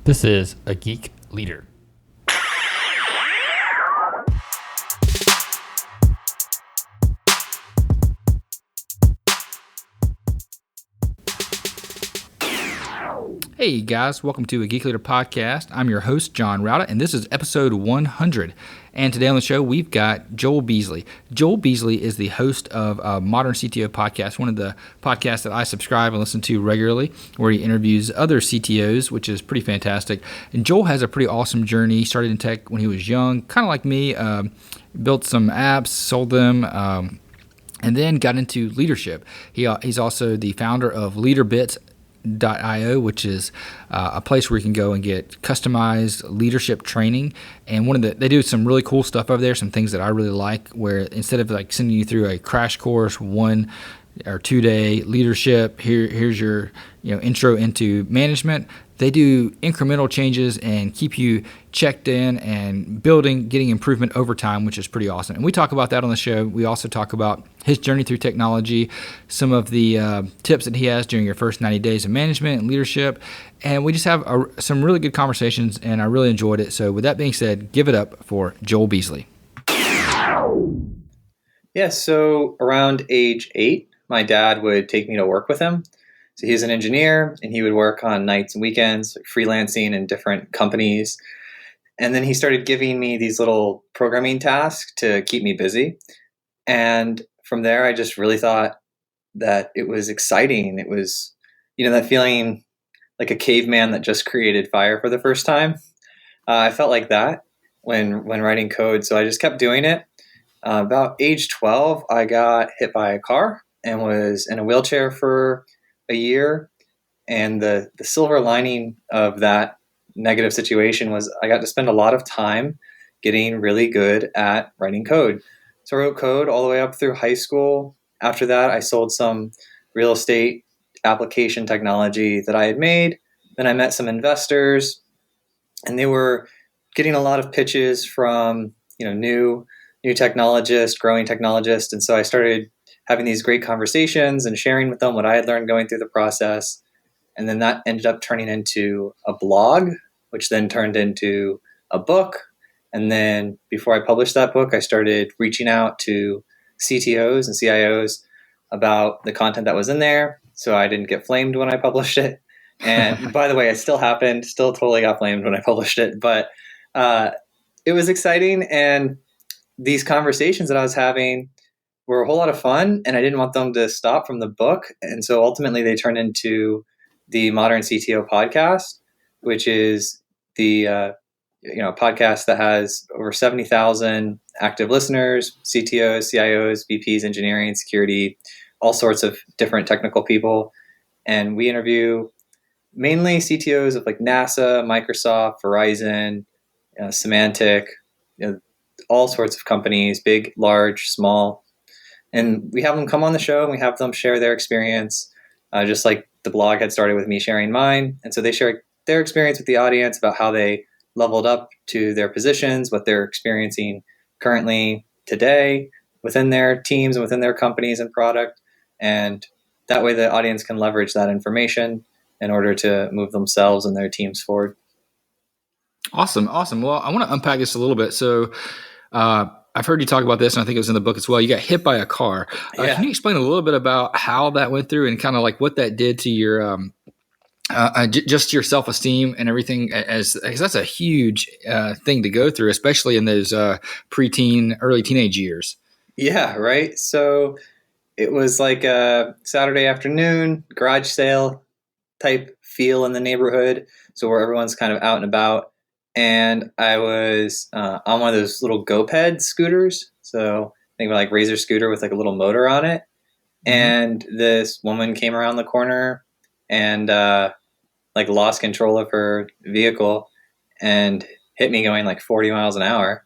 This is A Geek Leader. Hey guys, welcome to A Geek Leader Podcast. I'm your host, John Rauda, and this is episode 100. And today on the show, we've got Joel Beasley. Joel Beasley is the host of Modern Cto Podcast, one of the podcasts that I subscribe and listen to regularly, where he interviews other CTOs, which is pretty fantastic. And Joel has a pretty awesome journey. He started in tech when he was young, kind of like me, built some apps, sold them, and then got into leadership. He's also the founder of LeaderBits.io, which is a place where you can go and get customized leadership training. And they do some really cool stuff over there, some things that I really like, where instead of like sending you through a crash course, 1 or 2 day leadership, here's your intro into management, they do incremental changes and keep you checked in and getting improvement over time, which is pretty awesome. And we talk about that on the show. We also talk about his journey through technology, some of the tips that he has during your first 90 days of management and leadership. And we just have some really good conversations, and I really enjoyed it. So with that being said, give it up for Joel Beasley. Yeah, so around age 8, my dad would take me to work with him. So he's an engineer, and he would work on nights and weekends, freelancing in different companies. And then he started giving me these little programming tasks to keep me busy. And from there, I just really thought that it was exciting. It was, that feeling like a caveman that just created fire for the first time. I felt like that when writing code. So I just kept doing it. About age 12, I got hit by a car and was in a wheelchair for a year. And the silver lining of that negative situation was I got to spend a lot of time getting really good at writing code. So I wrote code all the way up through high school. After that, I sold some real estate application technology that I had made. Then I met some investors, and they were getting a lot of pitches from new technologists, growing technologists. And so I started having these great conversations and sharing with them what I had learned going through the process. And then that ended up turning into a blog, which then turned into a book. And then before I published that book, I started reaching out to CTOs and CIOs about the content that was in there, so I didn't get flamed when I published it. And by the way, it still happened, still totally got flamed when I published it. But it was exciting. And these conversations that I was having were a whole lot of fun, and I didn't want them to stop from the book. And so ultimately they turned into the Modern Cto Podcast, which is the podcast that has over 70,000 active listeners, CTOs, CIOs, VPs, engineering, security, all sorts of different technical people. And we interview mainly CTOs of like NASA, Microsoft, Verizon, Symantec, all sorts of companies, big, large, small. And we have them come on the show and we have them share their experience, just like the blog had started with me sharing mine. And so they share their experience with the audience about how they leveled up to their positions, what they're experiencing currently today within their teams and within their companies and product. And that way the audience can leverage that information in order to move themselves and their teams forward. Awesome. Well, I want to unpack this a little bit. So I've heard you talk about this, and I think it was in the book as well. You got hit by a car. Yeah. Can you explain a little bit about how that went through and kind of like what that did to your just your self-esteem and everything, as that's a huge thing to go through, especially in those preteen, early teenage years. Yeah, right. So it was like a Saturday afternoon garage sale type feel in the neighborhood. So where everyone's kind of out and about. And I was on one of those little GoPed scooters. So think of like Razor scooter with like a little motor on it. Mm-hmm. And this woman came around the corner and like lost control of her vehicle and hit me going like 40 miles an hour.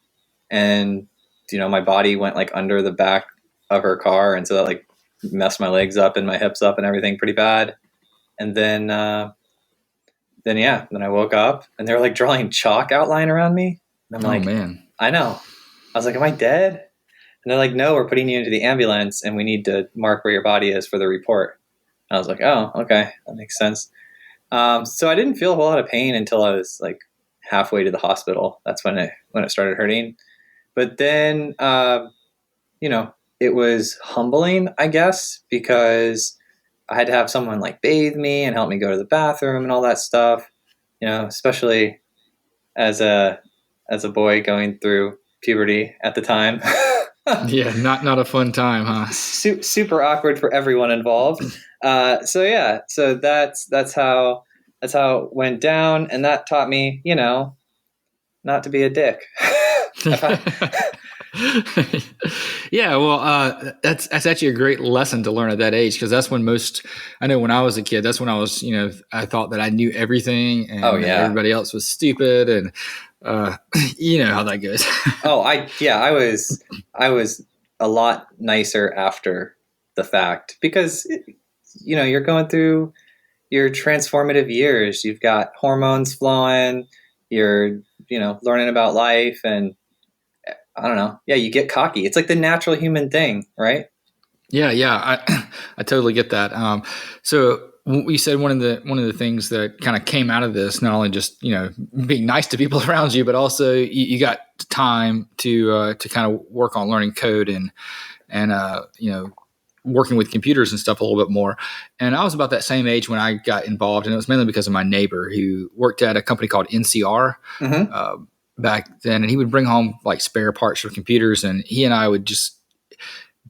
And, my body went like under the back of her car. And so that like messed my legs up and my hips up and everything pretty bad. And then I woke up and they were like drawing chalk outline around me. And I'm like, man, I know. I was like, am I dead? And they're like, no, we're putting you into the ambulance and we need to mark where your body is for the report. And I was like, oh, okay. That makes sense. So I didn't feel a whole lot of pain until I was like halfway to the hospital. That's when it started hurting. But then, you know, it was humbling, I guess, because I had to have someone like bathe me and help me go to the bathroom and all that stuff. You know, especially as a boy going through puberty at the time. Yeah, not a fun time, huh? Super awkward for everyone involved. So yeah, so that's how it went down, and that taught me, you know, not to be a dick. Yeah, well, that's actually a great lesson to learn at that age, because that's when I know when I was a kid, that's when I was, I thought that I knew everything and Oh yeah, everybody else was stupid, and you know how that goes. I was a lot nicer after the fact because you know you're going through your transformative years. You've got hormones flowing. You're learning about life, and I don't know. Yeah, you get cocky. It's like the natural human thing, right? Yeah, I totally get that. So we said one of the things that kind of came out of this, not only just being nice to people around you, but also you got time to kind of work on learning code and working with computers and stuff a little bit more. And I was about that same age when I got involved, and it was mainly because of my neighbor who worked at a company called NCR back then, and he would bring home like spare parts for computers, and he and I would just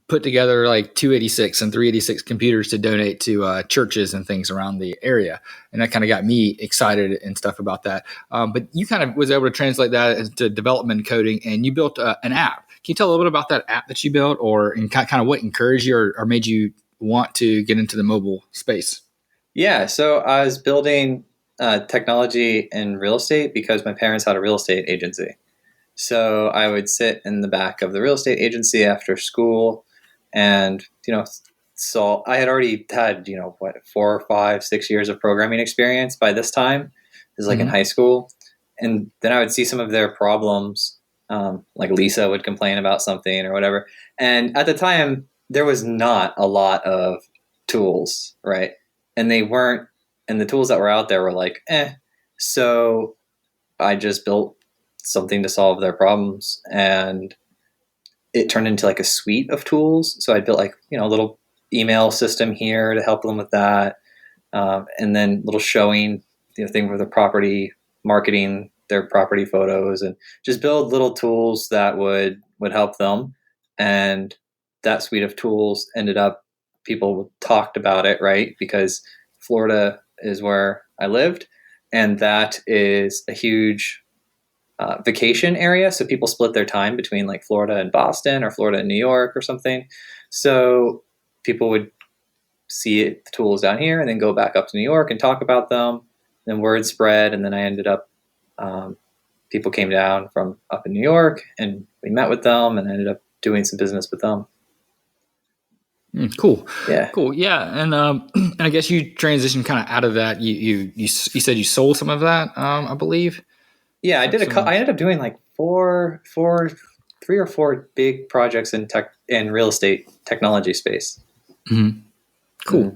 put together like 286 and 386 computers to donate to churches and things around the area. And that kind of got me excited and stuff about that. But you kind of was able to translate that into development coding, and you built an app. Can you tell a little bit about that app that you built, and kind of what encouraged you or made you want to get into the mobile space? Yeah, so I was building technology in real estate because my parents had a real estate agency. So I would sit in the back of the real estate agency after school, and so I had already had 4, 5, 6 years of programming experience by this time. It was like in high school, and then I would see some of their problems. Like Lisa would complain about something or whatever, and at the time there was not a lot of tools, right? And they weren't, and the tools that were out there were like, eh. So I just built something to solve their problems, and it turned into like a suite of tools. So I built like a little email system here to help them with that, and then little showing thing for the property, marketing their property photos, and just build little tools that would help them. And that suite of tools ended up, people talked about it, right? Because Florida is where I lived, and that is a huge vacation area. So people split their time between like Florida and Boston or Florida and New York or something. So people would see the tools down here and then go back up to New York and talk about them. Then word spread. And then I ended up, people came down from up in New York, and we met with them and ended up doing some business with them. Cool. Yeah. Cool. Yeah. And I guess you transitioned kind of out of that. You said you sold some of that, I believe. Yeah, I did I ended up doing like 3 or 4 big projects in real estate technology space. Mm-hmm. Cool.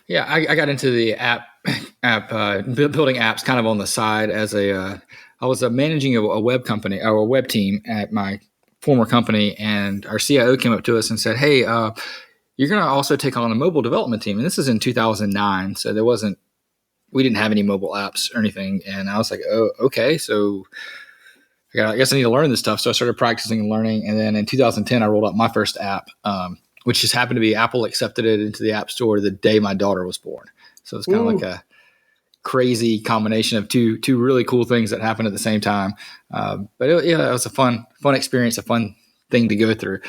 Yeah, I got into the app building apps kind of on the side as I was managing a web company or a web team at my former company, and our CIO came up to us and said, "Hey, you're going to also take on a mobile development team." And this is in 2009, so we didn't have any mobile apps or anything. And I was like, "Oh, okay." So I guess I need to learn this stuff. So I started practicing and learning. And then in 2010, I rolled out my first app, which just happened to be Apple accepted it into the App Store the day my daughter was born. So it's kind of like a crazy combination of two really cool things that happened at the same time. But it was a fun experience, a fun thing to go through.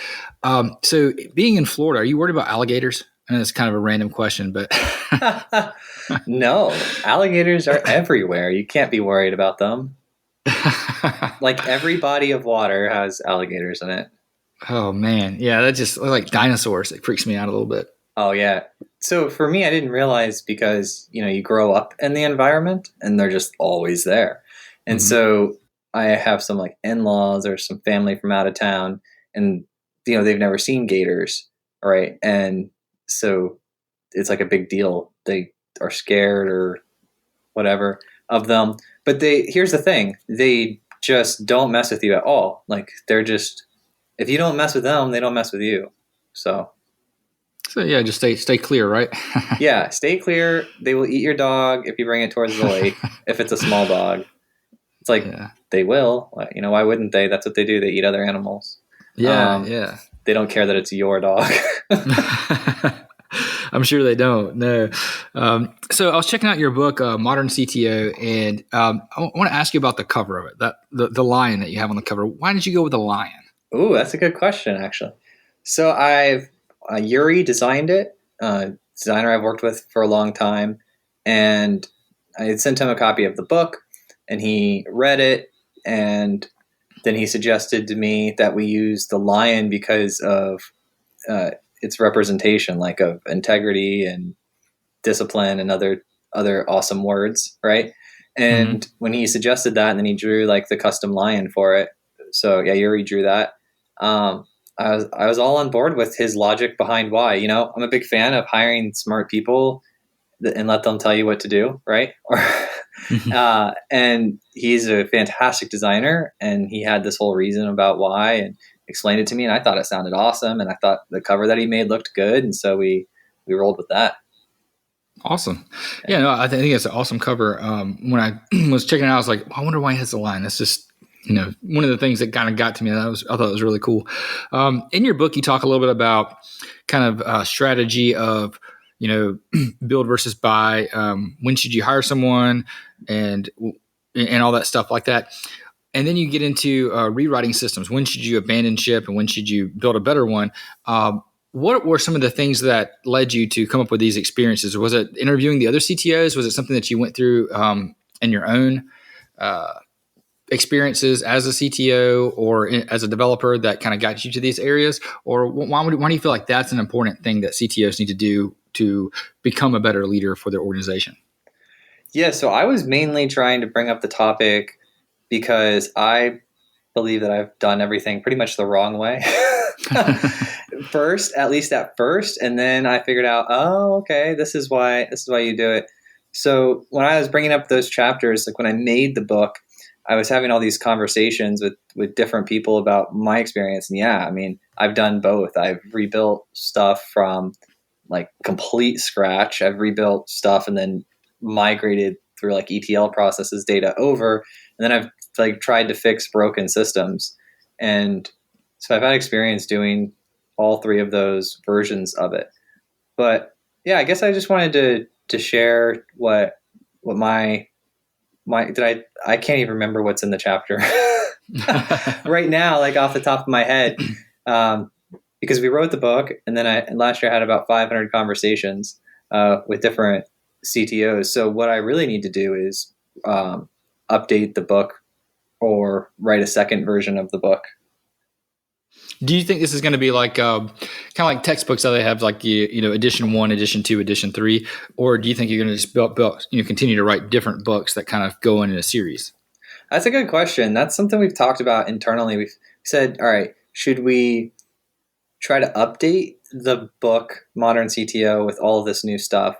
So being in Florida, are you worried about alligators? I know it's kind of a random question, but no, alligators are everywhere. You can't be worried about them. Like every body of water has alligators in it. Oh man, yeah, that just like dinosaurs. It freaks me out a little bit. Oh yeah. So for me, I didn't realize because you grow up in the environment and they're just always there, and so I have some like in-laws or some family from out of town, and they've never seen gators, right? And so it's like a big deal. They are scared or whatever of them. But here's the thing, they just don't mess with you at all. Like they're just, if you don't mess with them, they don't mess with you. So yeah, just stay clear, right? yeah, stay clear. They will eat your dog if you bring it towards the lake. If it's a small dog, it's like they will. You know, why wouldn't they? That's what they do. They eat other animals. Yeah. They don't care that it's your dog. I'm sure they don't. No. So I was checking out your book, Modern CTO, and I want to ask you about the cover of it. That the lion that you have on the cover. Why did you go with the lion? Ooh, that's a good question, actually. So Yuri designed it. Designer I've worked with for a long time, and I had sent him a copy of the book, and he read it, and then he suggested to me that we use the lion because of its representation, like of integrity and discipline and other awesome words, right? And when he suggested that, and then he drew like the custom lion for it. So yeah, Yuri drew that. I was all on board with his logic behind why. You know, I'm a big fan of hiring smart people and let them tell you what to do, right? And he's a fantastic designer, and he had this whole reason about why and explained it to me, and I thought it sounded awesome, and I thought the cover that he made looked good, and so we rolled with that. Awesome. Yeah, no, I think it's an awesome cover. When I was checking it out, I was like, I wonder why he has the line. That's just, you know, one of the things that kind of got to me. I thought it was really cool. In your book, you talk a little bit about kind of strategy of, you know, build versus buy. When should you hire someone, and all that stuff like that. And then you get into rewriting systems. When should you abandon ship, and when should you build a better one? What were some of the things that led you to come up with these experiences? Was it interviewing the other CTOs? Was it something that you went through in your own experiences as a CTO or as a developer that kind of got you to these areas? Or why do you feel like that's an important thing that CTOs need to do to become a better leader for their organization? Yeah, so I was mainly trying to bring up the topic because I believe that I've done everything pretty much the wrong way. At least at first, and then I figured out, oh, okay, this is why you do it. So when I was bringing up those chapters, like when I made the book, I was having all these conversations with different people about my experience. And yeah, I mean, I've done both. I've rebuilt stuff from like complete scratch. I've rebuilt stuff and then migrated through like ETL processes data over, and then I've like tried to fix broken systems. And so I've had experience doing all three of those versions of it. But yeah, I guess I just wanted to share what my I can't even remember what's in the chapter right now, like off the top of my head, because we wrote the book, and then last year I had about 500 conversations with different CTOs. So what I really need to do is update the book or write a second version of the book. Do you think this is going to be like kind of like textbooks that they have, like edition 1, edition 2, edition 3, or do you think you're going to just continue to write different books that kind of go in a series? That's a good question. That's something we've talked about internally. We've said, all right, should we try to update the book Modern CTO with all of this new stuff,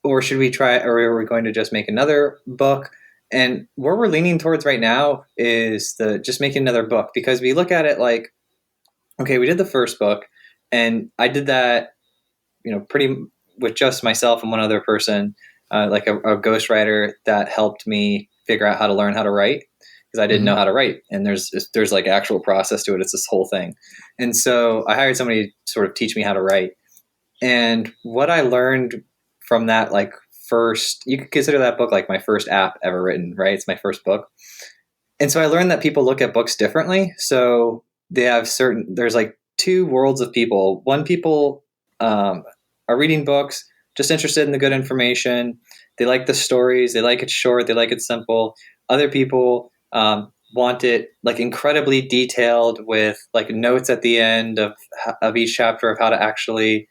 or should we try, or are we going to just make another book? And where we're leaning towards right now is just making another book, because we look at it like, okay, we did the first book, and I did that, pretty with just myself and one other person, like a ghostwriter that helped me figure out how to learn how to write, because I didn't know how to write, and there's like actual process to it. It's this whole thing. And so I hired somebody to sort of teach me how to write. And what I learned from that, like, you could consider that book like my first app ever written, right? It's my first book. And so I learned that people look at books differently. So there's like two worlds of people. One, people are reading books, just interested in the good information. They like the stories. They like it short. They like it simple. Other people want it like incredibly detailed with like notes at the end of each chapter of how to actually,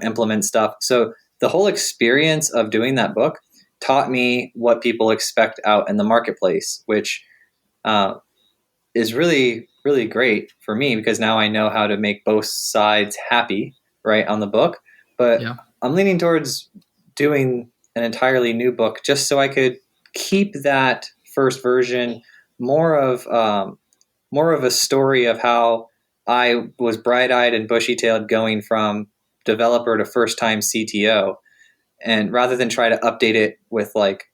implement stuff. So the whole experience of doing that book taught me what people expect out in the marketplace, which is really, really great for me, because now I know how to make both sides happy, right, on the book. But yeah. I'm leaning towards doing an entirely new book just so I could keep that first version more of a story of how I was bright-eyed and bushy-tailed going from developer to first-time CTO, and rather than try to update it with like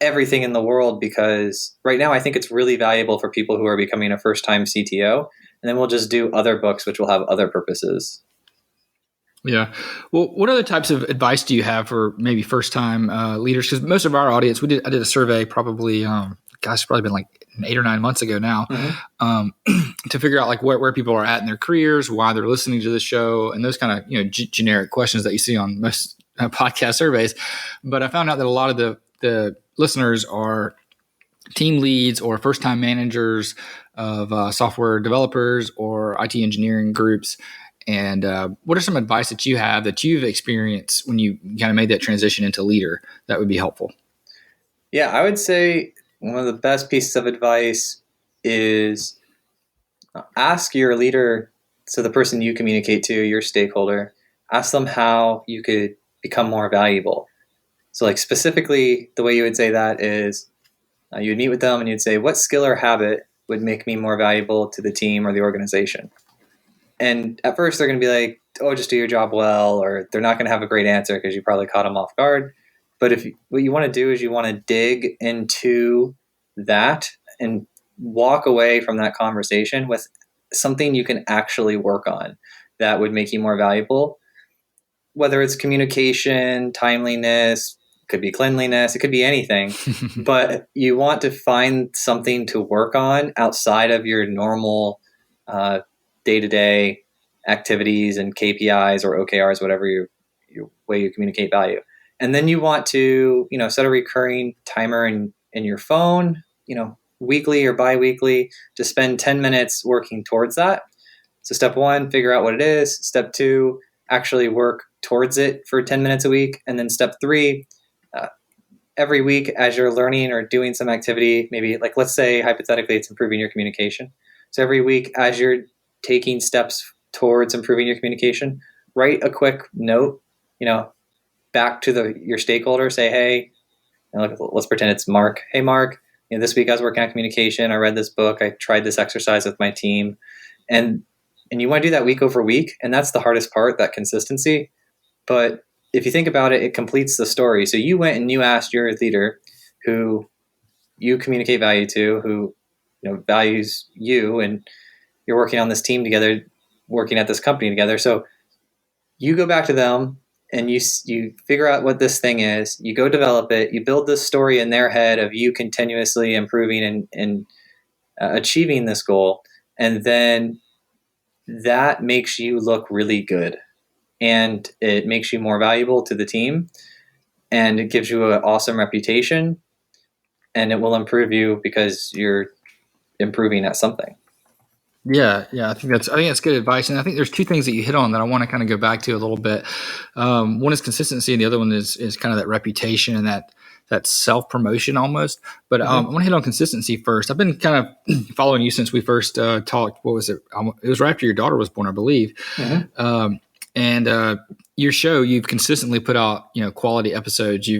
everything in the world, because right now I think it's really valuable for people who are becoming a first-time CTO, and then we'll just do other books which will have other purposes. Yeah. Well, what other types of advice do you have for maybe first-time leaders? Because most of our audience, I did a survey probably, it's probably been like 8 or 9 months ago now, to figure out like where people are at in their careers, why they're listening to the show, and those kind of generic questions that you see on most podcast surveys. But I found out that a lot of the listeners are team leads or first-time managers of software developers or IT engineering groups. And what are some advice that you have that you've experienced when you kind of made that transition into leader that would be helpful? Yeah, I would say one of the best pieces of advice is ask your leader, so the person you communicate to, your stakeholder, ask them how you could become more valuable. So like specifically the way you would say that is you'd meet with them and you'd say, what skill or habit would make me more valuable to the team or the organization? And at first they're going to be like, oh, just do your job well, or they're not going to have a great answer because you probably caught them off guard. But what you want to do is you want to dig into that and walk away from that conversation with something you can actually work on that would make you more valuable. Whether it's communication, timeliness, could be cleanliness, it could be anything. But you want to find something to work on outside of your normal day-to-day activities and KPIs or OKRs, whatever your way you communicate value. And then you want to, set a recurring timer in your phone, weekly or bi-weekly, to spend 10 minutes working towards that. So step 1, figure out what it is. Step 2, actually work towards it for 10 minutes a week. And then step 3, every week as you're learning or doing some activity, maybe like, let's say hypothetically it's improving your communication. So every week as you're taking steps towards improving your communication, write a quick note, back to your stakeholder. Say, hey, let's pretend it's Mark. Hey, Mark, this week I was working on communication. I read this book. I tried this exercise with my team. And you want to do that week over week. And that's the hardest part, that consistency. But if you think about it, it completes the story. So you went and you asked your leader who you communicate value to, who values you, and you're working on this team together, working at this company together. So you go back to them and you figure out what this thing is. You go develop it. You build this story in their head of you continuously improving and achieving this goal. And then that makes you look really good. And it makes you more valuable to the team. And it gives you an awesome reputation. And it will improve you because you're improving at something. Yeah. I think that's good advice, and I think there's 2 things that you hit on that I want to kind of go back to a little bit. One is consistency, and the other one is kind of that reputation and that self promotion almost. But I want to hit on consistency first. I've been kind of following you since we first talked. What was it? It was right after your daughter was born, I believe. And your show, you've consistently put out, quality episodes. I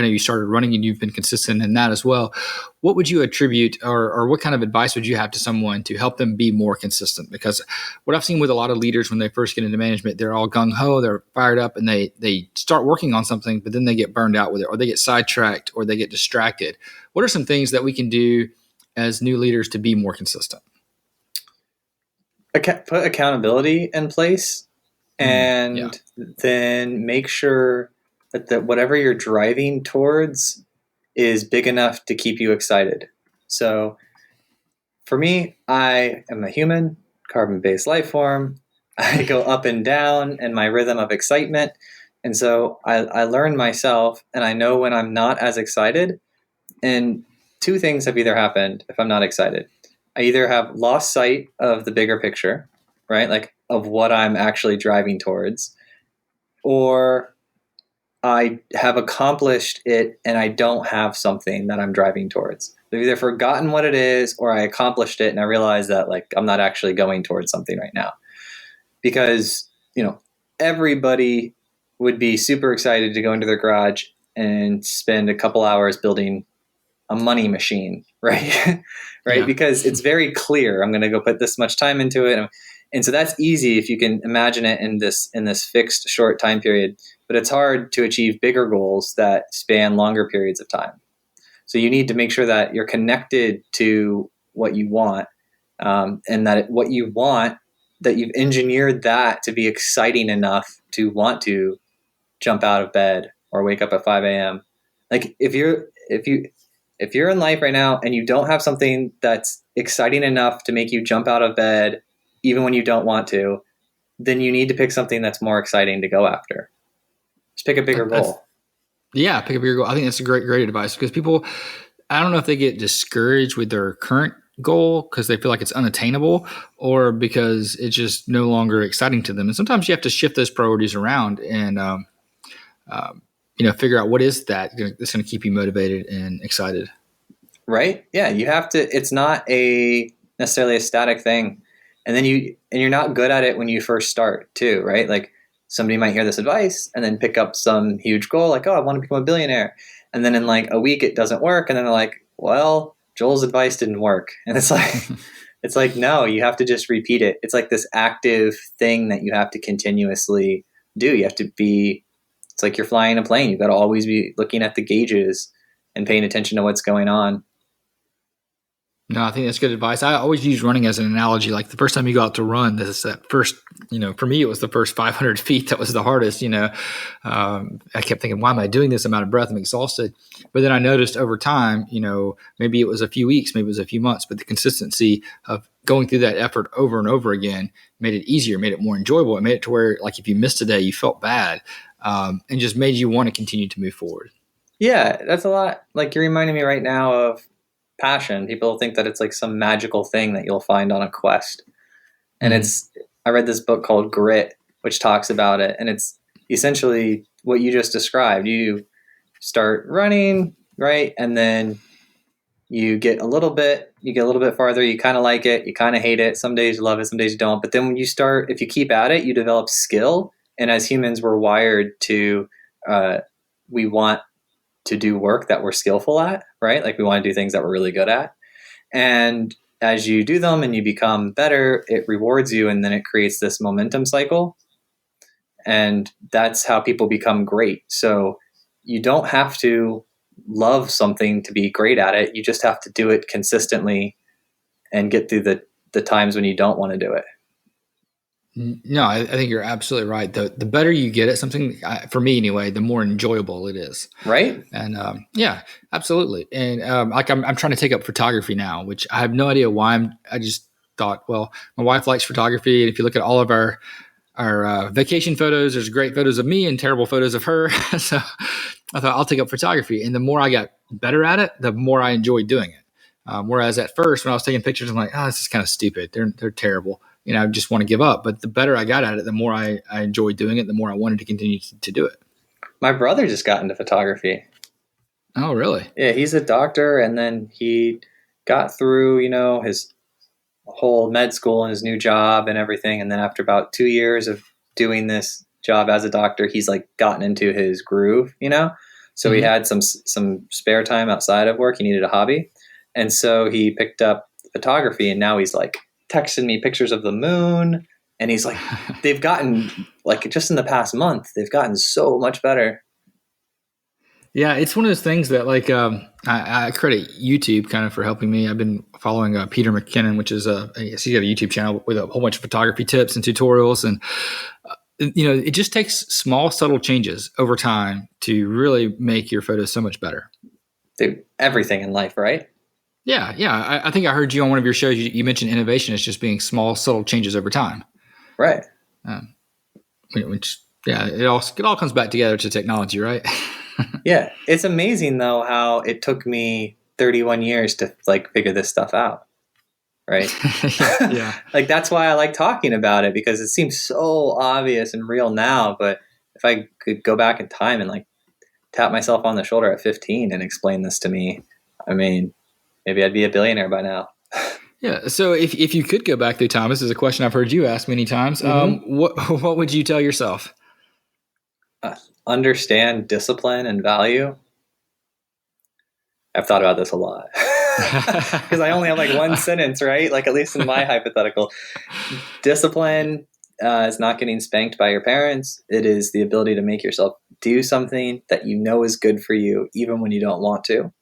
know you started running and you've been consistent in that as well. What would you attribute or what kind of advice would you have to someone to help them be more consistent? Because what I've seen with a lot of leaders when they first get into management, they're all gung-ho, they're fired up, and they start working on something, but then they get burned out with it, or they get sidetracked, or they get distracted. What are some things that we can do as new leaders to be more consistent? Put accountability in place. And then make sure that whatever you're driving towards is big enough to keep you excited. So for me, I am a human, carbon-based life form. I go up and down in my rhythm of excitement. And so I learn myself, and I know when I'm not as excited. And 2 things have either happened if I'm not excited. I either have lost sight of the bigger picture, right? Like of what I'm actually driving towards, or I have accomplished it and I don't have something that I'm driving towards. I've either forgotten what it is, or I accomplished it and I realize that I'm not actually going towards something right now. Because, everybody would be super excited to go into their garage and spend a couple hours building a money machine, right? Right? Yeah. Because it's very clear. I'm going to go put this much time into it. And so that's easy if you can imagine it in this fixed short time period, but it's hard to achieve bigger goals that span longer periods of time. So you need to make sure that you're connected to what you want, and that what you want, that you've engineered that to be exciting enough to want to jump out of bed or wake up at 5 a.m. Like if you're in life right now and you don't have something that's exciting enough to make you jump out of bed even when you don't want to, then you need to pick something that's more exciting to go after. Just pick a bigger goal. Yeah, pick a bigger goal. I think that's a great advice, because people, I don't know if they get discouraged with their current goal because they feel like it's unattainable, or because it's just no longer exciting to them. And sometimes you have to shift those priorities around and figure out what is that's going to keep you motivated and excited. Right? Yeah, you have to. It's not necessarily a static thing, and then you're not good at it when you first start too, right? Like somebody might hear this advice and then pick up some huge goal, like, oh, I want to become a billionaire, and then in like a week it doesn't work, and then they're like, well, Joel's advice didn't work, and it's like it's like, no, you have to just repeat it. It's like this active thing that you have to continuously do. You have to be. It's like you're flying a plane. You've got to always be looking at the gauges and paying attention to what's going on. No, I think that's good advice. I always use running as an analogy. Like the first time you go out to run, that first, for me, it was the first 500 feet that was the hardest. I kept thinking, why am I doing this? I'm out of breath. I'm exhausted. But then I noticed over time, maybe it was a few weeks, maybe it was a few months, but the consistency of going through that effort over and over again made it easier, made it more enjoyable. It made it to where, like, if you missed a day, you felt bad, and just made you want to continue to move forward. Yeah, that's a lot. Like, you're reminding me right now of passion. People think that it's like some magical thing that you'll find on a quest. And I read this book called Grit, which talks about it. And it's essentially what you just described. You start running, right? And then you get a little bit farther. You kind of like it. You kind of hate it. Some days you love it. Some days you don't. But then when you start, if you keep at it, you develop skill. And as humans, we're wired to, we want to do work that we're skillful at, right? Like we want to do things that we're really good at. And as you do them and you become better, it rewards you, and then it creates this momentum cycle. And that's how people become great. So you don't have to love something to be great at it. You just have to do it consistently and get through the times when you don't want to do it. No, I think you're absolutely right. The better you get at something, for me anyway, the more enjoyable it is. Right. And yeah, absolutely. And I'm trying to take up photography now, which I have no idea why. I just thought, well, my wife likes photography, and if you look at all of our vacation photos, there's great photos of me and terrible photos of her. So I thought I'll take up photography, and the more I got better at it, the more I enjoyed doing it. Whereas at first, when I was taking pictures, I'm like, oh, this is kind of stupid. They're terrible. I just want to give up. But the better I got at it, the more I enjoyed doing it, the more I wanted to continue to do it. My brother just got into photography. Oh, really? Yeah, he's a doctor, and then he got through, his whole med school and his new job and everything. And then after about 2 years of doing this job as a doctor, he's like gotten into his groove, So he had some spare time outside of work. He needed a hobby. And so he picked up photography, and now he's like texting me pictures of the moon, and he's like, they've gotten, like, just in the past month, they've gotten so much better. Yeah, it's one of those things that, like, I credit YouTube kind of for helping me. I've been following Peter McKinnon, which is he's got a YouTube channel with a whole bunch of photography tips and tutorials, and it just takes small, subtle changes over time to really make your photos so much better. Dude, everything in life, right? Yeah. I think I heard you on one of your shows. You mentioned innovation as just being small, subtle changes over time. Right. Which, yeah, it all comes back together to technology, right? Yeah. It's amazing, though, how it took me 31 years to, like, figure this stuff out. Right. Yeah. Like, that's why I like talking about it, because it seems so obvious and real now. But if I could go back in time and, like, tap myself on the shoulder at 15 and explain this to me, I mean, maybe I'd be a billionaire by now. Yeah. So if you could go back through time, this is a question I've heard you ask many times. What would you tell yourself? understand discipline and value, I've thought about this a lot because I only have like one sentence, right? Like at least in my hypothetical, discipline is not getting spanked by your parents. It is the ability to make yourself do something that you know is good for you, even when you don't want to.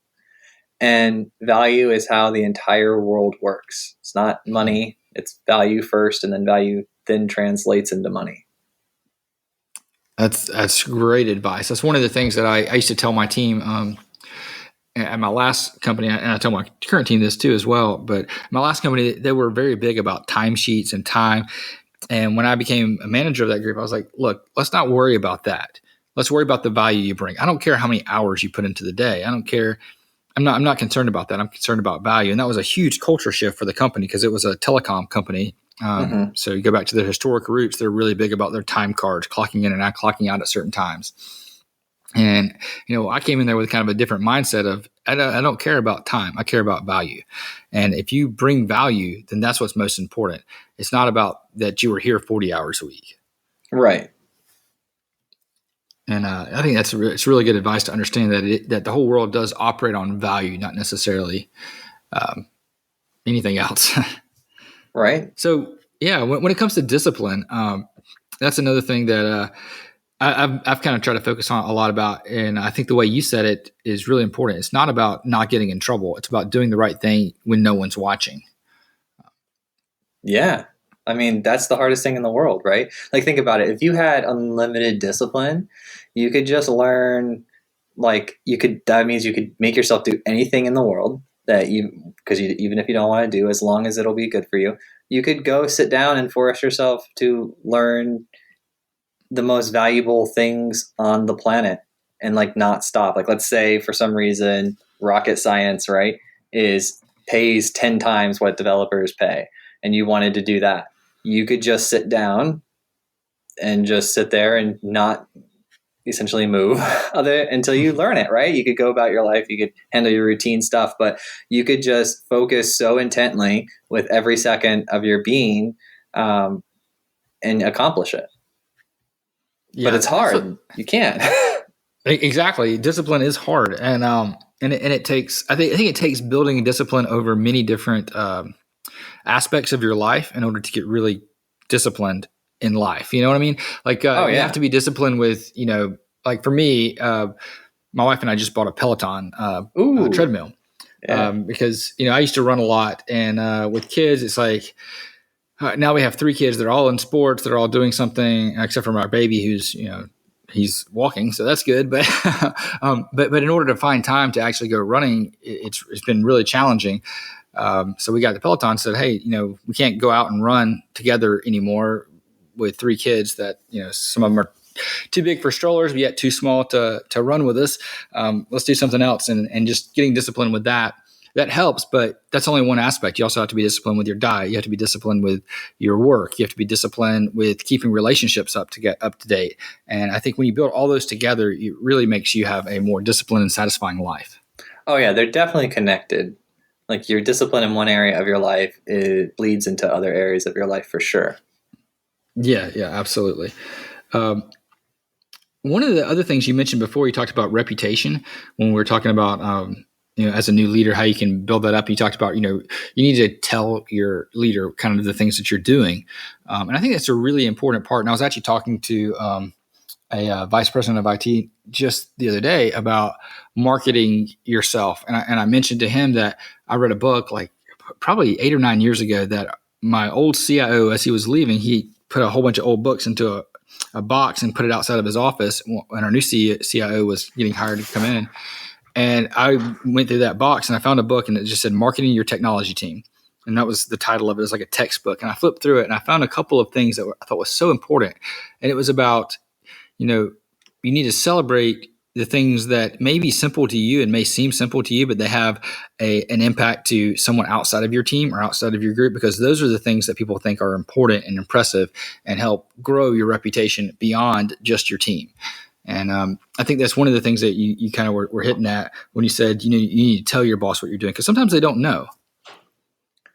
And value is how the entire world works. It's not money. It's value first, and then value then translates into money. That's great advice. That's one of the things that I used to tell my team at my last company, and I tell my current team this too as well. But my last company, they were very big about timesheets and time. And when I became a manager of that group, I was like, look, let's not worry about that. Let's worry about the value you bring. I don't care how many hours you put into the day. I don't care. I'm not concerned about that. I'm concerned about value. And that was a huge culture shift for the company because it was a telecom company. So you go back to their historic roots. They're really big about their time cards, clocking in and out, clocking out at certain times. And, I came in there with kind of a different mindset of, I don't care about time. I care about value. And if you bring value, then that's what's most important. It's not about that you were here 40 hours a week. Right. And I think it's really good advice to understand that the whole world does operate on value, not necessarily anything else. Right. So, yeah, when it comes to discipline, that's another thing that I've kind of tried to focus on a lot about. And I think the way you said it is really important. It's not about not getting in trouble. It's about doing the right thing when no one's watching. Yeah. I mean, that's the hardest thing in the world, right? Like, think about it. If you had unlimited discipline, you could just learn, that means you could make yourself do anything in the world because even if you don't want to do, as long as it'll be good for you, you could go sit down and force yourself to learn the most valuable things on the planet and not stop. Like, let's say for some reason, rocket science, right, pays 10 times what developers pay. And you wanted to do that. You could just sit down and just sit there and not essentially move until you learn it, right? You could go about your life, you could handle your routine stuff, but you could just focus so intently with every second of your being and accomplish it. Yeah, but it's hard. You can't. Exactly. Discipline is hard. And it takes, I think it takes building discipline over many different aspects of your life in order to get really disciplined in life. You know what I mean? You have to be disciplined with, like for me, my wife and I just bought a Peloton treadmill because, I used to run a lot, and with kids, it's like, now we have 3 kids. They're all in sports. They're all doing something, except for our baby who's, he's walking. So that's good. But, but in order to find time to actually go running, it's been really challenging. So we got the Peloton, said, hey, we can't go out and run together anymore with 3 kids that, some of them are too big for strollers, but yet too small to run with us. Let's do something else. And just getting disciplined with that helps, but that's only one aspect. You also have to be disciplined with your diet. You have to be disciplined with your work. You have to be disciplined with keeping relationships up to get up to date. And I think when you build all those together, it really makes you have a more disciplined and satisfying life. Oh yeah, they're definitely connected. Like, your discipline in one area of your life, it bleeds into other areas of your life for sure. Yeah, absolutely. One of the other things you mentioned before, you talked about reputation when we were talking about, as a new leader, how you can build that up. You talked about, you need to tell your leader kind of the things that you're doing. And I think that's a really important part. And I was actually talking to a vice president of IT just the other day about marketing yourself. And I mentioned to him that I read a book like probably 8 or 9 years ago that my old CIO, as he was leaving, he put a whole bunch of old books into a box and put it outside of his office when our new CIO was getting hired to come in. And I went through that box and I found a book, and it just said Marketing Your Technology Team. And that was the title of it. It was like a textbook. And I flipped through it and I found a couple of things that I thought was so important. And it was about, you need to celebrate the things that may be simple to you and may seem simple to you, but they have an impact to someone outside of your team or outside of your group, because those are the things that people think are important and impressive and help grow your reputation beyond just your team. And I think that's one of the things that you kind of were hitting at when you said, you need to tell your boss what you're doing, because sometimes they don't know.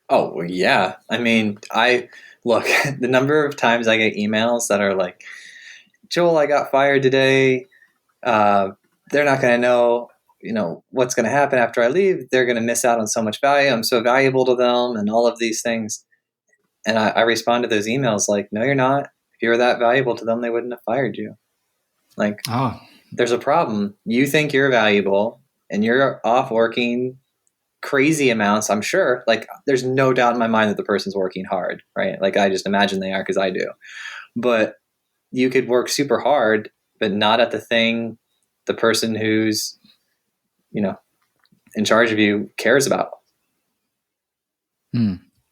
Oh, well, yeah. I mean, the number of times I get emails that are like, Joel, I got fired today. They're not going to know, what's going to happen after I leave. They're going to miss out on so much value. I'm so valuable to them and all of these things. And I respond to those emails like, no, you're not. If you were that valuable to them, they wouldn't have fired you. Like, there's a problem. You think you're valuable and you're off working crazy amounts, I'm sure. Like, there's no doubt in my mind that the person's working hard, right? Like, I just imagine they are because I do. But you could work super hard, but not at the thing the person who's, in charge of you cares about.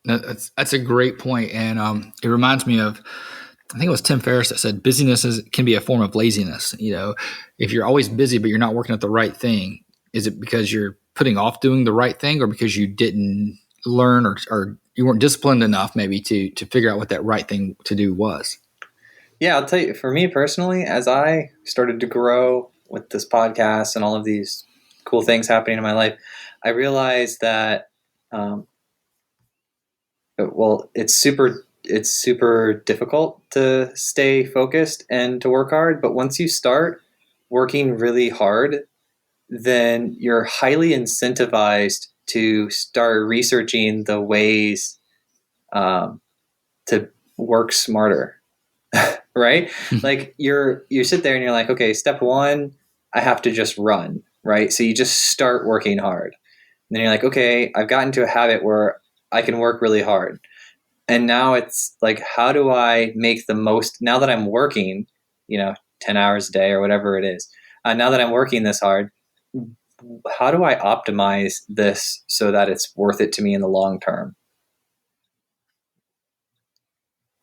That's a great point. And it reminds me of, I think it was Tim Ferriss that said busyness can be a form of laziness. If you're always busy, but you're not working at the right thing, is it because you're putting off doing the right thing, or because you didn't learn or you weren't disciplined enough maybe to figure out what that right thing to do was? Yeah, I'll tell you, for me personally, as I started to grow with this podcast and all of these cool things happening in my life, I realized that, it's super difficult to stay focused and to work hard. But once you start working really hard, then you're highly incentivized to start researching the ways to work smarter, right? Like you sit there and you're like, okay, step one, I have to just run, right? So you just start working hard. And then you're like, okay, I've gotten to a habit where I can work really hard. And now it's like, how do I make the most, now that I'm working, 10 hours a day or whatever it is, now that I'm working this hard, how do I optimize this so that it's worth it to me in the long term?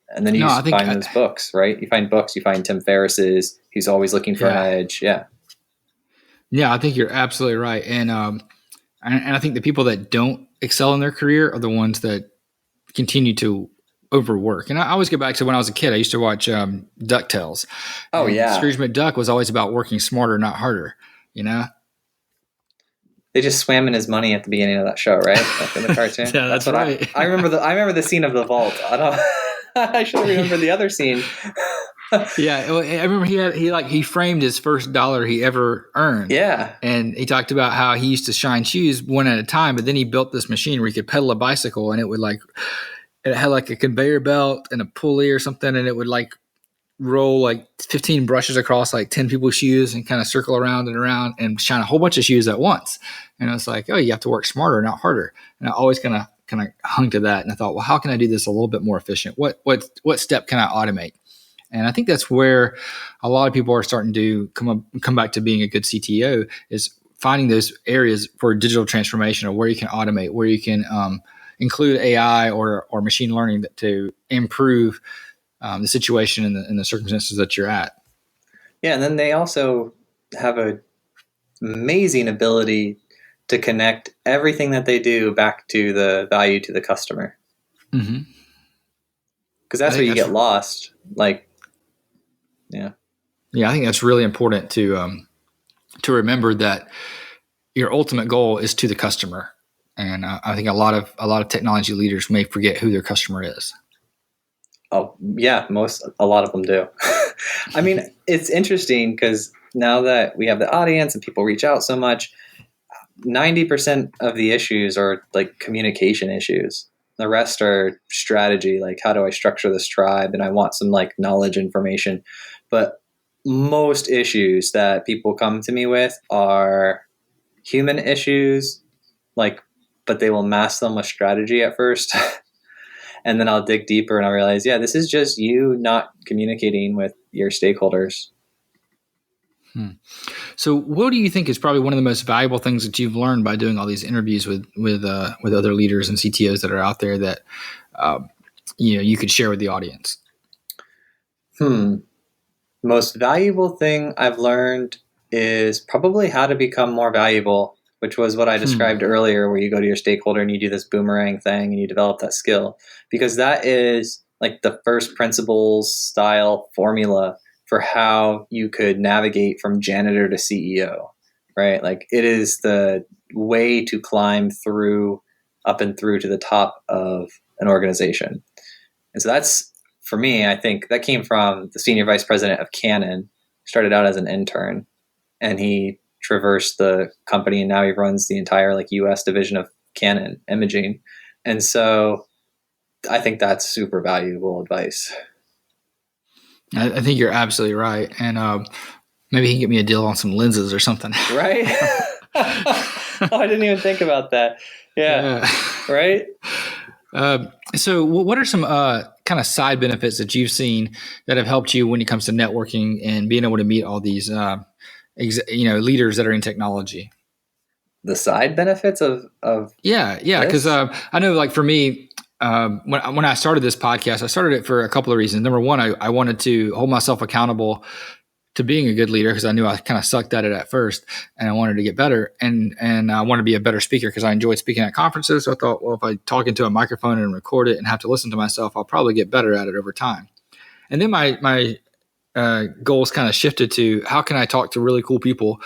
And then you find those books, right? You find books, you find Tim Ferriss's, he's always looking for an edge. Yeah. Yeah, I think you're absolutely right. And I think the people that don't excel in their career are the ones that continue to overwork. And I always go back to when I was a kid, I used to watch DuckTales. Oh, yeah. Scrooge McDuck was always about working smarter, not harder, They just swam in his money at the beginning of that show, right? Like in the cartoon. Yeah, that's what right. I remember. I remember the scene of the vault. I should remember the other scene. Yeah, I remember he framed his first dollar he ever earned. Yeah, and he talked about how he used to shine shoes one at a time, but then he built this machine where he could pedal a bicycle, and it had like a conveyor belt and a pulley or something, and it would like roll like 15 brushes across like 10 people's shoes and kind of circle around and around and shine a whole bunch of shoes at once. And I was like, oh, you have to work smarter, not harder. And I always kind of hung to that. And I thought, well, how can I do this a little bit more efficient? What step can I automate? And I think that's where a lot of people are starting to come back to being a good CTO, is finding those areas for digital transformation, or where you can automate, where you can include AI or machine learning to improve the situation and the circumstances that you're at. Yeah, and then they also have an amazing ability to connect everything that they do back to the value to the customer. Mm-hmm. Because that's where you get lost. Like, yeah. Yeah, I think that's really important to remember that your ultimate goal is to the customer. And I think a lot of technology leaders may forget who their customer is. Oh, yeah, a lot of them do. I mean, it's interesting because now that we have the audience and people reach out so much, 90% of the issues are like communication issues. The rest are strategy, like how do I structure this tribe? And I want some like knowledge information. But most issues that people come to me with are human issues, but they will mask them with strategy at first. And then I'll dig deeper and I'll realize, yeah, this is just you not communicating with your stakeholders. So what do you think is probably one of the most valuable things that you've learned by doing all these interviews with other leaders and CTOs that are out there that you could share with the audience? Most valuable thing I've learned is probably how to become more valuable, which was what I described earlier, where you go to your stakeholder and you do this boomerang thing and you develop that skill, because that is like the first principles style formula for how you could navigate from janitor to CEO, right? Like it is the way to climb up and through to the top of an organization. And so that's, for me, I think that came from the senior vice president of Canon, started out as an intern. and he traversed the company, and now he runs the entire like US division of Canon imaging. And so I think that's super valuable advice. I think you're absolutely right. And maybe he can get me a deal on some lenses or something. Right? Oh, I didn't even think about that. Yeah. Right? So what are some kind of side benefits that you've seen that have helped you when it comes to networking and being able to meet all these leaders that are in technology? The side benefits of yeah, because I know, like for me, when I started this podcast, I started it for a couple of reasons. Number one, I wanted to hold myself accountable to being a good leader because I knew I kind of sucked at it at first, and I wanted to get better, and I wanted to be a better speaker because I enjoyed speaking at conferences. So I thought, well, if I talk into a microphone and record it and have to listen to myself, I'll probably get better at it over time. And then my goals kind of shifted to how can I talk to really cool people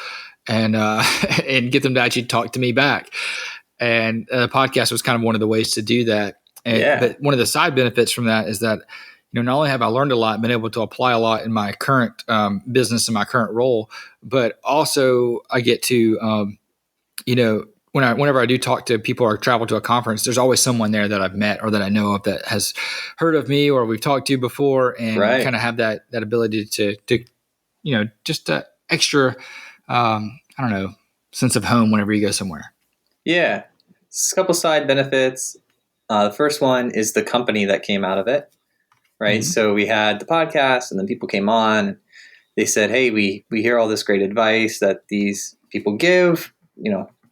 and and get them to actually talk to me back. And the podcast was kind of one of the ways to do that. But one of the side benefits from that is that, not only have I learned a lot, been able to apply a lot in my current business and my current role, but also I get to, whenever I do talk to people or travel to a conference, there's always someone there that I've met or that I know of that has heard of me or we've talked to before, and kind of have that ability to just extra, sense of home whenever you go somewhere. Yeah. It's a couple side benefits. The first one is the company that came out of it, right? Mm-hmm. So we had the podcast, and then people came on. They said, hey, we hear all this great advice that these people give,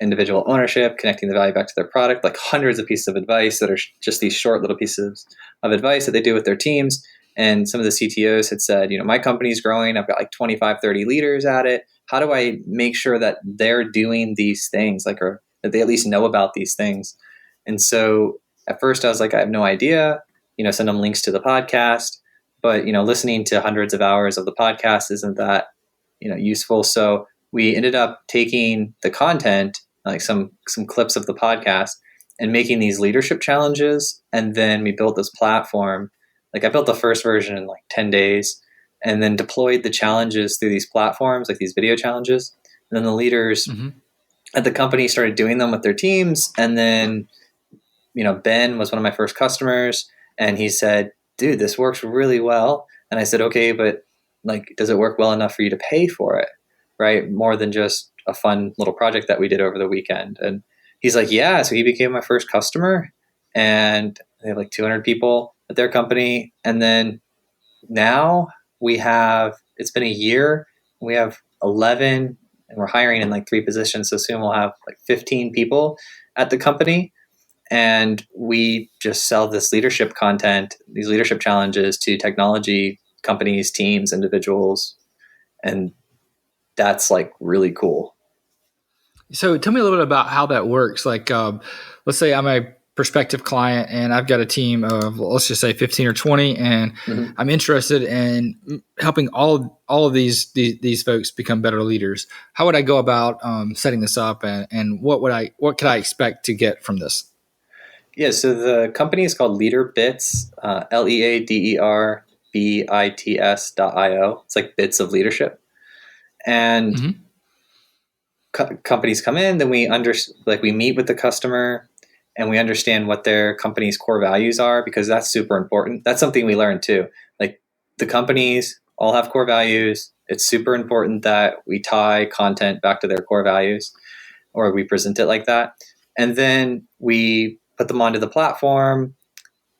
individual ownership, connecting the value back to their product, like hundreds of pieces of advice that are just these short little pieces of advice that they do with their teams. And some of the CTOs had said, my company's growing. I've got like 25, 30 leaders at it. How do I make sure that they're doing these things, or that they at least know about these things? And so at first I was like, I have no idea, send them links to the podcast, but, listening to hundreds of hours of the podcast isn't that, useful. So we ended up taking the content, like some clips of the podcast, and making these leadership challenges. And then we built this platform. Like I built the first version in like 10 days and then deployed the challenges through these platforms, like these video challenges. And then the leaders at the company started doing them with their teams. And then, Ben was one of my first customers, and he said, dude, this works really well. And I said, okay, but like, does it work well enough for you to pay for it? Right? More than just a fun little project that we did over the weekend. And he's like, yeah. So he became my first customer, and they have like 200 people at their company. And then now it's been a year, we have 11, and we're hiring in like 3 positions. So soon we'll have like 15 people at the company. And we just sell this leadership content, these leadership challenges to technology companies, teams, individuals. And that's like really cool. So tell me a little bit about how that works. Like, let's say I'm a prospective client and I've got a team of, let's just say 15 or 20, and I'm interested in helping all of these folks become better leaders. How would I go about setting this up, and what could I expect to get from this? Yeah, so the company is called LeaderBits, LeaderBits.io. It's like bits of leadership. And companies come in, then we meet with the customer and we understand what their company's core values are, because that's super important. That's something we learned too. Like the companies all have core values. It's super important that we tie content back to their core values, or we present it like that. And then we put them onto the platform.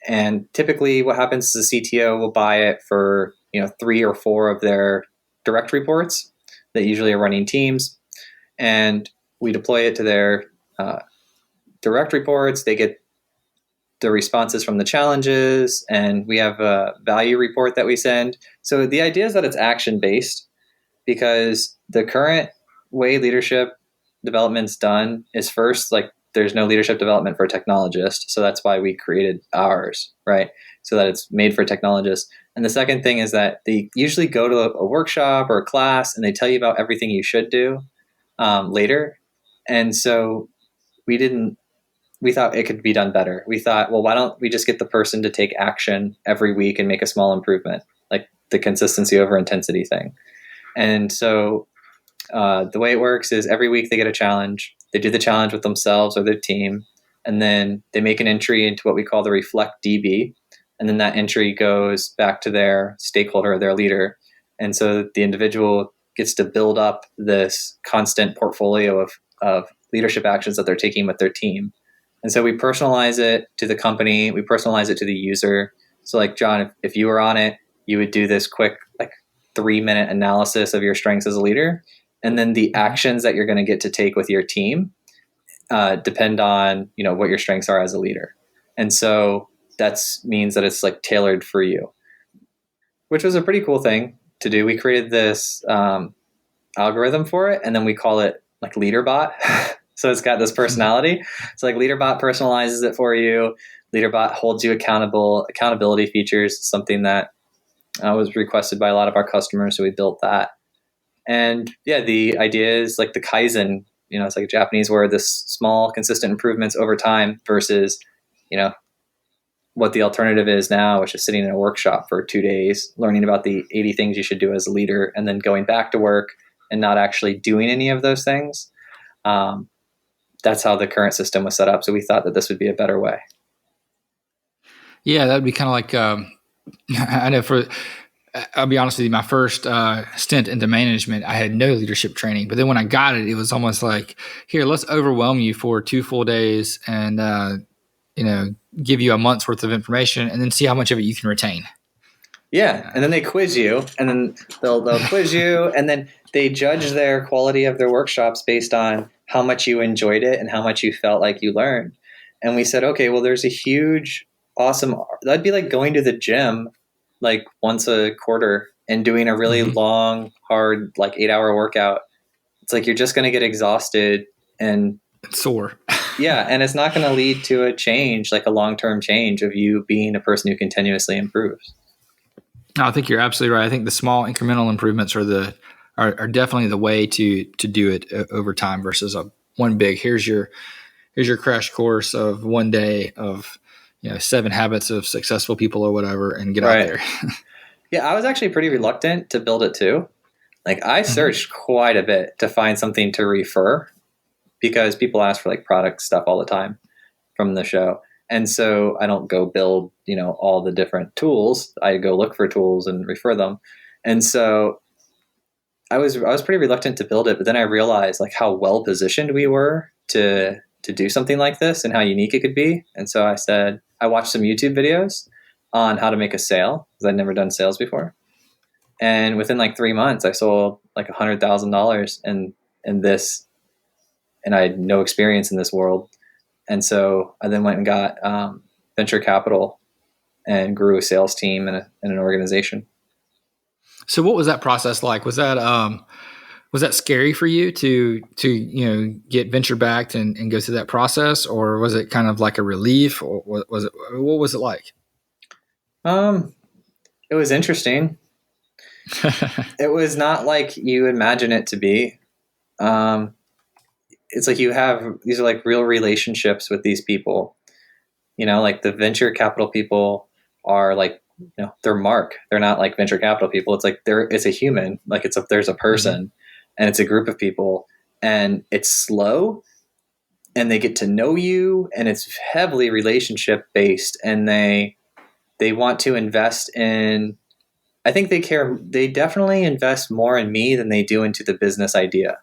And typically what happens is the CTO will buy it for 3 or 4 of their direct reports that usually are running teams. And we deploy it to their direct reports. They get the responses from the challenges, and we have a value report that we send. So the idea is that it's action-based, because the current way leadership development's done is first, like, there's no leadership development for a technologist. So that's why we created ours, right? So that it's made for technologists. And the second thing is that they usually go to a workshop or a class and they tell you about everything you should do later. And so we thought it could be done better. We thought, well, why don't we just get the person to take action every week and make a small improvement, like the consistency over intensity thing. And so The way it works is every week they get a challenge. They do the challenge with themselves or their team, and then they make an entry into what we call the Reflect DB. And then that entry goes back to their stakeholder, their leader. And so the individual gets to build up this constant portfolio of leadership actions that they're taking with their team. And so we personalize it to the company, we personalize it to the user. So like John, if you were on it, you would do this quick, like 3-minute analysis of your strengths as a leader. And then the actions that you're going to get to take with your team depend on, what your strengths are as a leader. And so that means that it's like tailored for you, which was a pretty cool thing to do. We created this algorithm for it, and then we call it like LeaderBot. So it's got this personality. So like LeaderBot personalizes it for you. LeaderBot holds you accountable. Accountability features, something that was requested by a lot of our customers. So we built that. And yeah, the idea is like the Kaizen, it's like a Japanese word, this small, consistent improvements over time versus, what the alternative is now, which is sitting in a workshop for 2 days, learning about the 80 things you should do as a leader, and then going back to work and not actually doing any of those things. That's how the current system was set up. So we thought that this would be a better way. Yeah, that'd be kind of like, I know I'll be honest with you, my first stint into management, I had no leadership training. But then when I got it, it was almost like, here, let's overwhelm you for 2 full days and, give you a month's worth of information and then see how much of it you can retain. Yeah. And then they quiz you, and then they'll quiz you, and then they judge their quality of their workshops based on how much you enjoyed it and how much you felt like you learned. And we said, okay, well, there's a huge, awesome, that'd be like going to the gym like once a quarter and doing a really long, hard, like 8-hour workout. It's like, you're just going to get exhausted and sore. Yeah. And it's not going to lead to a change, like a long-term change of you being a person who continuously improves. No, I think you're absolutely right. I think the small incremental improvements are definitely the way to do it over time versus one big, here's your crash course of 1 day of 7 habits of successful people or whatever, and get out there. Yeah, I was actually pretty reluctant to build it too. Like I searched quite a bit to find something to refer, because people ask for like product stuff all the time from the show. And so I don't go build, all the different tools. I go look for tools and refer them. And so I was pretty reluctant to build it, but then I realized like how well positioned we were to do something like this and how unique it could be. And so I said, I watched some YouTube videos on how to make a sale, because I'd never done sales before. And within like 3 months, I sold like $100,000 in this, and I had no experience in this world. And so I then went and got venture capital and grew a sales team and an organization. So what was that process like? Was that scary for you to get venture backed and go through that process, or was it kind of like a relief, or what was it like? It was interesting. It was not like you imagine it to be. It's like these are like real relationships with these people, like the venture capital people are like, they're Mark. They're not like venture capital people. It's like it's a human, like there's a person and it's a group of people, and it's slow, and they get to know you, and it's heavily relationship based, and they want to invest in, I think they definitely invest more in me than they do into the business idea.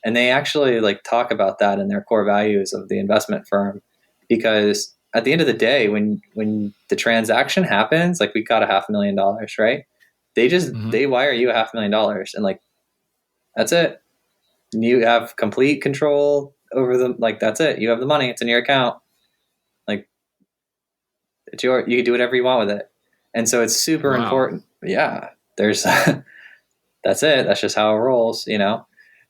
And they actually like talk about that in their core values of the investment firm, because at the end of the day, when the transaction happens, like we got $500,000, right? They just, they wire you $500,000, and like, that's it. You have complete control over them. Like, that's it. You have the money. It's in your account. Like, it's you can do whatever you want with it. And so it's super important. Yeah. There's, that's it. That's just how it rolls,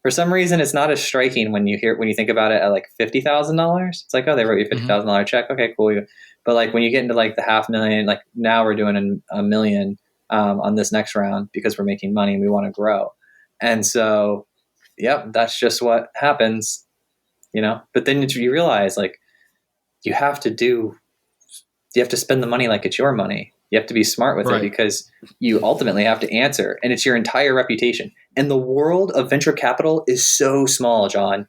For some reason, it's not as striking when you think about it at like $50,000. It's like, oh, they wrote you $50,000 check. Okay, cool. But like when you get into like the $500,000, like now we're doing $1 million on this next round because we're making money and we want to grow. And so, yep, that's just what happens, But then you realize like you have to spend the money like it's your money. You have to be smart with Right. it because you ultimately have to answer, and it's your entire reputation. And the world of venture capital is so small, John.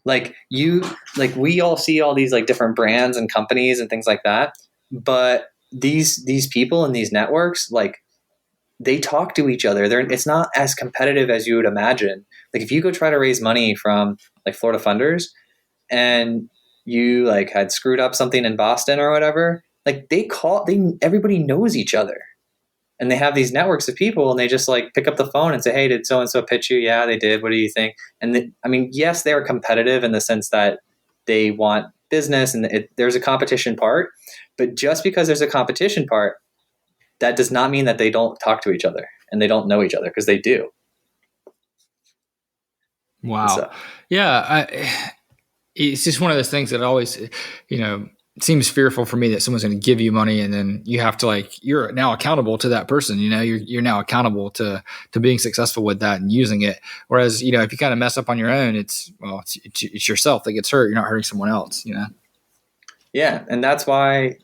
Like we all see all these like different brands and companies and things like that, but these people in these networks, like, they talk to each other. It's not as competitive as you would imagine. Like if you go try to raise money from like Florida funders and you like had screwed up something in Boston or whatever, like everybody knows each other. And they have these networks of people, and they just like pick up the phone and say, "Hey, did so and so pitch you?" "Yeah, they did. What do you think?" And yes, they are competitive in the sense that they want business, and there's a competition part. But just because there's a competition part, that does not mean that they don't talk to each other and they don't know each other, because they do. Wow. So, It's just one of those things that always, seems fearful for me that someone's going to give you money and then you have to you're now accountable to that person. You're now accountable to being successful with that and using it. Whereas, if you kind of mess up on your own, it's yourself that gets hurt. You're not hurting someone else, Yeah. And that's why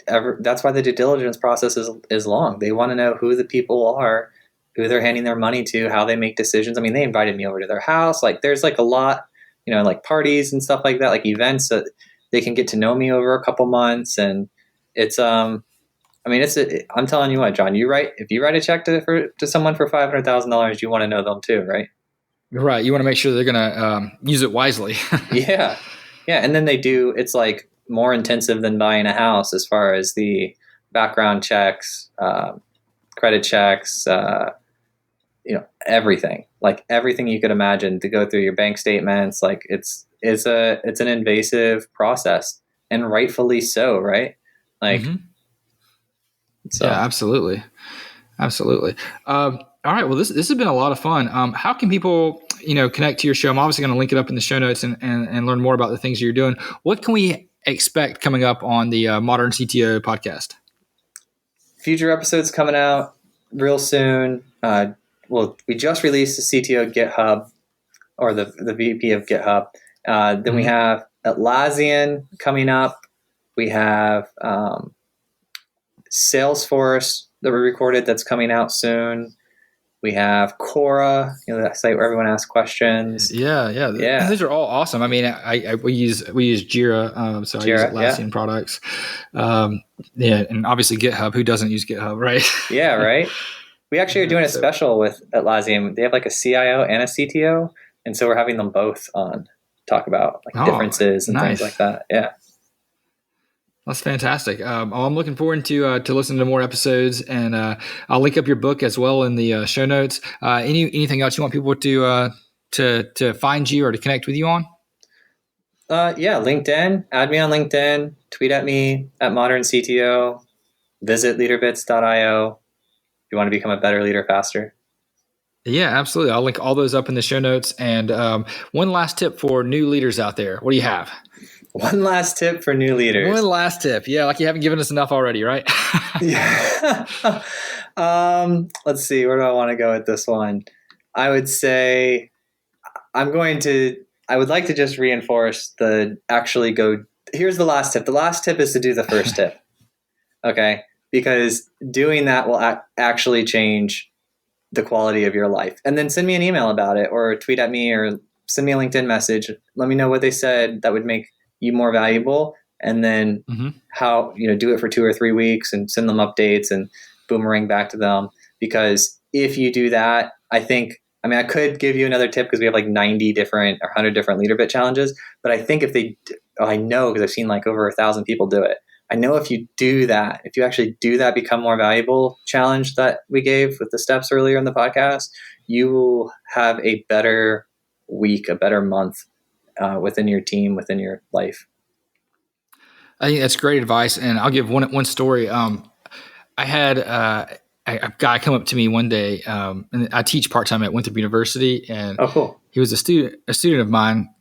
the due diligence process is long. They want to know who the people are, who they're handing their money to, how they make decisions. I mean, they invited me over to their house. Like there's like a lot, like parties and stuff like that, like events that they can get to know me over a couple months. And it's, I'm telling you what, John, if you write a check to someone for $500,000, you want to know them too, right? Right. You want to make sure they're going to use it wisely. Yeah. Yeah. And then it's like more intensive than buying a house as far as the background checks, credit checks, everything, like everything you could imagine to go through your bank statements. Like it's an invasive process, and rightfully so, right? Like, So yeah, absolutely. Absolutely. All right. Well, this has been a lot of fun. How can people, connect to your show? I'm obviously going to link it up in the show notes and learn more about the things you're doing. What can we expect coming up on the Modern CTO podcast? Future episodes coming out real soon. We just released the CTO GitHub, or the VP of GitHub. Then we have Atlassian coming up. We have Salesforce that we recorded that's coming out soon. We have Quora, that site where everyone asks questions. Yeah. These are all awesome. I mean, we use Jira, so Jira, I use Atlassian products. And obviously GitHub. Who doesn't use GitHub, right? Yeah, right. We actually are doing a special with Atlassian. They have like a CIO and a CTO, and so we're having them both on talk about differences and things like that. Yeah. That's fantastic. I'm looking forward to listening to more episodes, and I'll link up your book as well in the show notes. Anything else you want people to find you or to connect with you on? LinkedIn. Add me on LinkedIn. Tweet at me at ModernCTO. Visit leaderbits.io. If you want to become a better leader faster. Yeah, absolutely. I'll link all those up in the show notes. And one last tip for new leaders out there. What do you have? One last tip for new leaders. One last tip. Yeah, like you haven't given us enough already, right? Yeah. Let's see. Where do I want to go with this one? I would say I would like to just reinforce here's the last tip. The last tip is to do the first tip. Okay? Because doing that will actually change the quality of your life. And then send me an email about it, or tweet at me, or send me a LinkedIn message. Let me know what they said that would make you more valuable, and then how, do it for 2 or 3 weeks and send them updates and boomerang back to them. Because if you do that, I could give you another tip, because we have like 90 different or 100 different LeaderBit challenges. But I think I know, because I've seen like over 1,000 people do it. I know if you actually do that, become more valuable challenge that we gave with the steps earlier in the podcast, you will have a better week, a better month within your team, within your life. I think that's great advice. And I'll give one story. I had a guy come up to me one day, and I teach part-time at Winthrop University. And cool. He was a student of mine,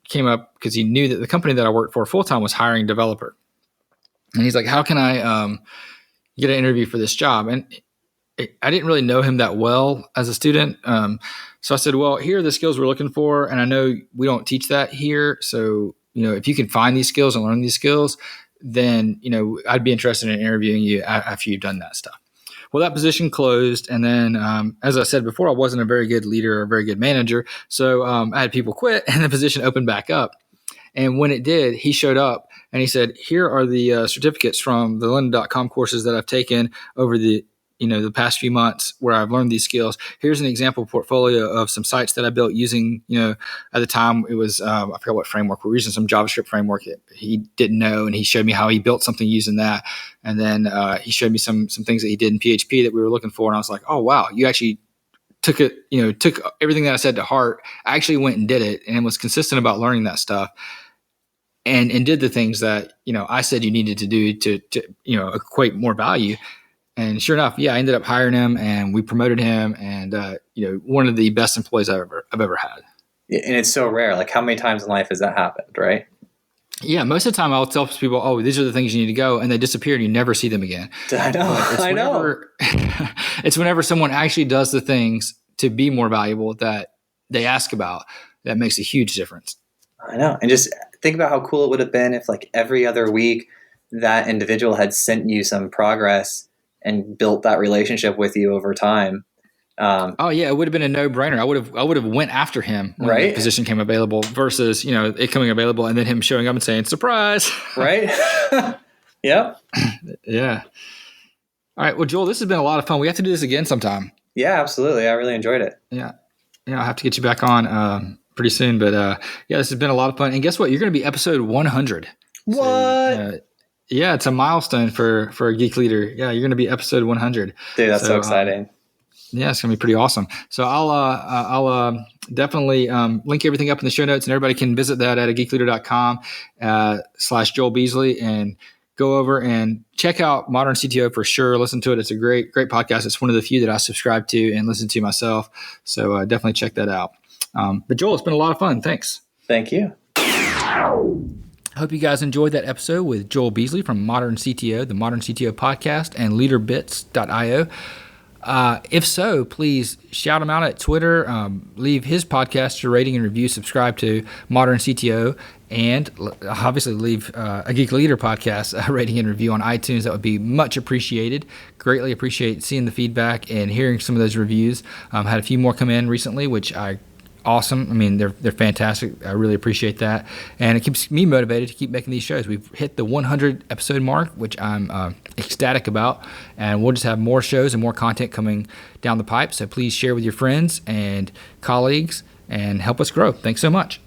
came up because he knew that the company that I worked for full-time was hiring a developer. And he's like, how can I get an interview for this job? And I didn't really know him that well as a student. So I said, well, here are the skills we're looking for. And I know we don't teach that here. So, if you can find these skills and learn these skills, then, I'd be interested in interviewing you after you've done that stuff. Well, that position closed. And then, as I said before, I wasn't a very good leader or a very good manager. So I had people quit and the position opened back up. And when it did, he showed up and he said, here are the certificates from the London.com courses that I've taken over the past few months where I've learned these skills. Here's an example portfolio of some sites that I built using, at the time it was, I forgot what framework. We're using some JavaScript framework that he didn't know. And he showed me how he built something using that. And then he showed me some things that he did in PHP that we were looking for. And I was like, oh, wow, you actually took everything that I said to heart. I actually went and did it and was consistent about learning that stuff. And did the things that, I said you needed to do to equate more value. And sure enough, I ended up hiring him and we promoted him and, one of the best employees I've ever had. And it's so rare. Like how many times in life has that happened, right? Yeah. Most of the time I'll tell people, oh, these are the things you need to go. And they disappear and you never see them again. I know. It's whenever someone actually does the things to be more valuable that they ask about, that makes a huge difference. I know. And just think about how cool it would have been if like every other week that individual had sent you some progress and built that relationship with you over time. It would have been a no-brainer. I would have went after him when the position came available versus, it coming available and then him showing up and saying, surprise. Right. Yep. Yeah. All right. Well, Joel, this has been a lot of fun. We have to do this again sometime. Yeah, absolutely. I really enjoyed it. Yeah. I'll have to get you back on, pretty soon, but this has been a lot of fun. And guess what? You're going to be episode 100. What? So, it's a milestone for a geek leader. Yeah, you're going to be episode 100. Dude, that's so exciting. It's going to be pretty awesome. So I'll definitely link everything up in the show notes, and everybody can visit that at geekleader.com/Joel Beasley and go over and check out Modern CTO for sure. Listen to it. It's a great podcast. It's one of the few that I subscribe to and listen to myself. So definitely check that out. But Joel, it's been a lot of fun. Thanks. Thank you. I hope you guys enjoyed that episode with Joel Beasley from Modern CTO, the Modern CTO Podcast, and LeaderBits.io. If so, please shout him out at Twitter, leave his podcast a rating and review, subscribe to Modern CTO, and obviously leave a Geek Leader podcast a rating and review on iTunes. That would be much appreciated. Greatly appreciate seeing the feedback and hearing some of those reviews. Had a few more come in recently, which awesome. I mean, they're fantastic. I really appreciate that. And it keeps me motivated to keep making these shows. We've hit the 100 episode mark, which I'm ecstatic about. And we'll just have more shows and more content coming down the pipe. So please share with your friends and colleagues and help us grow. Thanks so much.